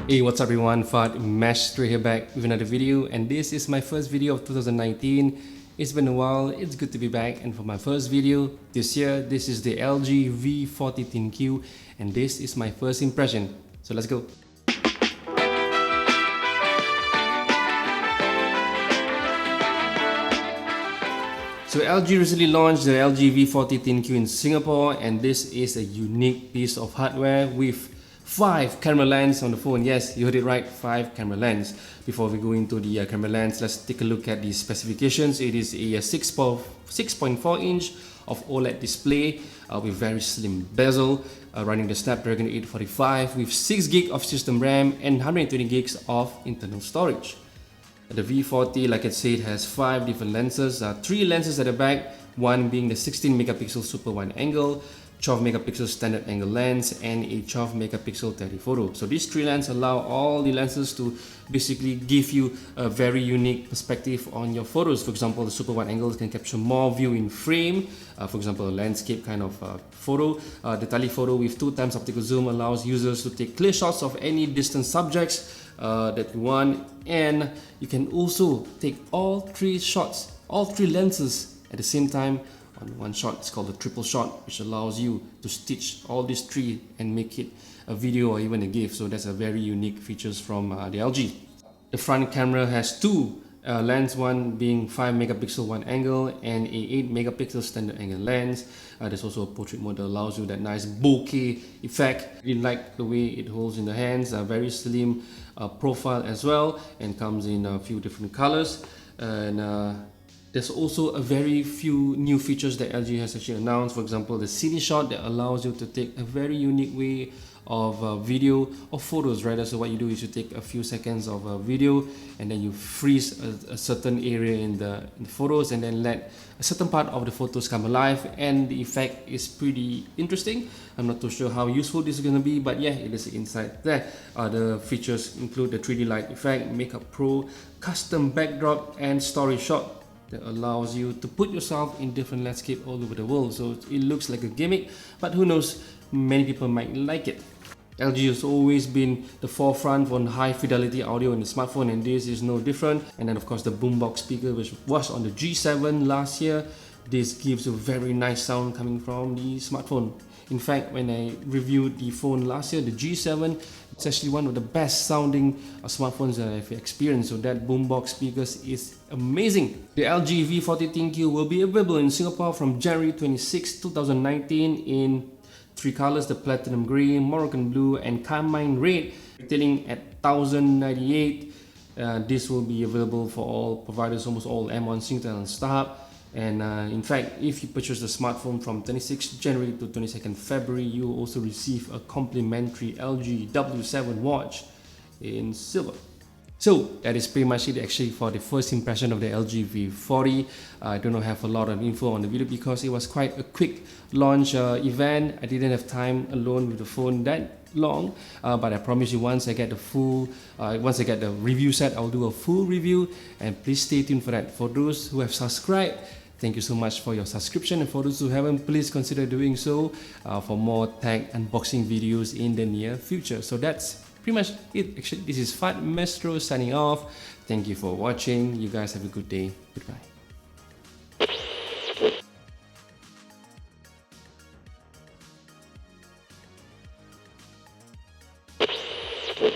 Hey, what's up everyone, Fad Maestro here back with another video, and this is my first video of 2019. It's been a while, it's good to be back, and for my first video this year, this is the LG V40 ThinQ, and this is my first impression. So let's go. So LG recently launched the LG V40 ThinQ in Singapore, and this is a unique piece of hardware with 5 camera lenses on the phone. Yes, you heard it right, 5 camera lenses. Before we go into the camera lens, let's take a look at the specifications. It is a 6.4 inch of OLED display with very slim bezel, running the Snapdragon 845 with 6 GB of system RAM and 120 gigs of internal storage. The V40, like I said, has 5 different lenses, 3 lenses at the back, one being the 16 megapixel super wide angle, 12 megapixel standard angle lens, and a 12 megapixel telephoto. So these 3 lenses allow all the lenses to basically give you a very unique perspective on your photos. For example, the super wide angles can capture more view in frame, for example a landscape kind of photo. The telephoto with 2 times optical zoom allows users to take clear shots of any distant subjects that you want, and you can also take all 3 shots, all 3 lenses at the same time on one shot. It's called a triple shot, which allows you to stitch all these 3 and make it a video or even a GIF. So that's a very unique features from the LG. The front camera has 2 lens, one being 5 megapixel wide angle and a 8 megapixel standard angle lens. There's also a portrait mode that allows you that nice bokeh effect. Really like the way it holds in the hands, a very slim profile as well, and comes in a few different colors. And there's also a very few new features that LG has actually announced. For example, the cine shot that allows you to take a very unique way of video or photos, right? So what you do is you take a few seconds of a video and then you freeze a certain area in the photos and then let a certain part of the photos come alive, and the effect is pretty interesting. I'm not too sure how useful this is going to be, but yeah, it is inside there. The features include the 3D light effect, Makeup Pro, custom backdrop, and story shot that allows you to put yourself in different landscape all over the world. So it looks like a gimmick, but who knows, many people might like it. LG has always been the forefront on high fidelity audio in the smartphone, and this is no different. And then of course the boombox speaker, which was on the G7 last year, this gives a very nice sound coming from the smartphone. In fact, when I reviewed the phone last year, the G7, it's actually one of the best sounding smartphones that I've experienced. So that boombox speakers is amazing. The LG V40 ThinQ will be available in Singapore from January 26, 2019 in 3 colors, the platinum grey, Moroccan blue, and carmine red, retailing at $1,098. This will be available for all providers, almost all M1, Singtel, and StarHub. And in fact, if you purchase the smartphone from 26 January to 22nd February, you will also receive a complimentary LG W7 watch in silver. So that is pretty much it actually for the first impression of the LG V40. I do not have a lot of info on the video because it was quite a quick launch event. I didn't have time alone with the phone that long, but I promise you, once I get the review set, I'll do a full review, and please stay tuned for that. For those who have subscribed, thank you so much for your subscription, and for those who haven't, please consider doing so for more tech unboxing videos in the near future. So that's pretty much it actually. This is Fad Maestro signing off. Thank you for watching. You guys have a good day. Goodbye.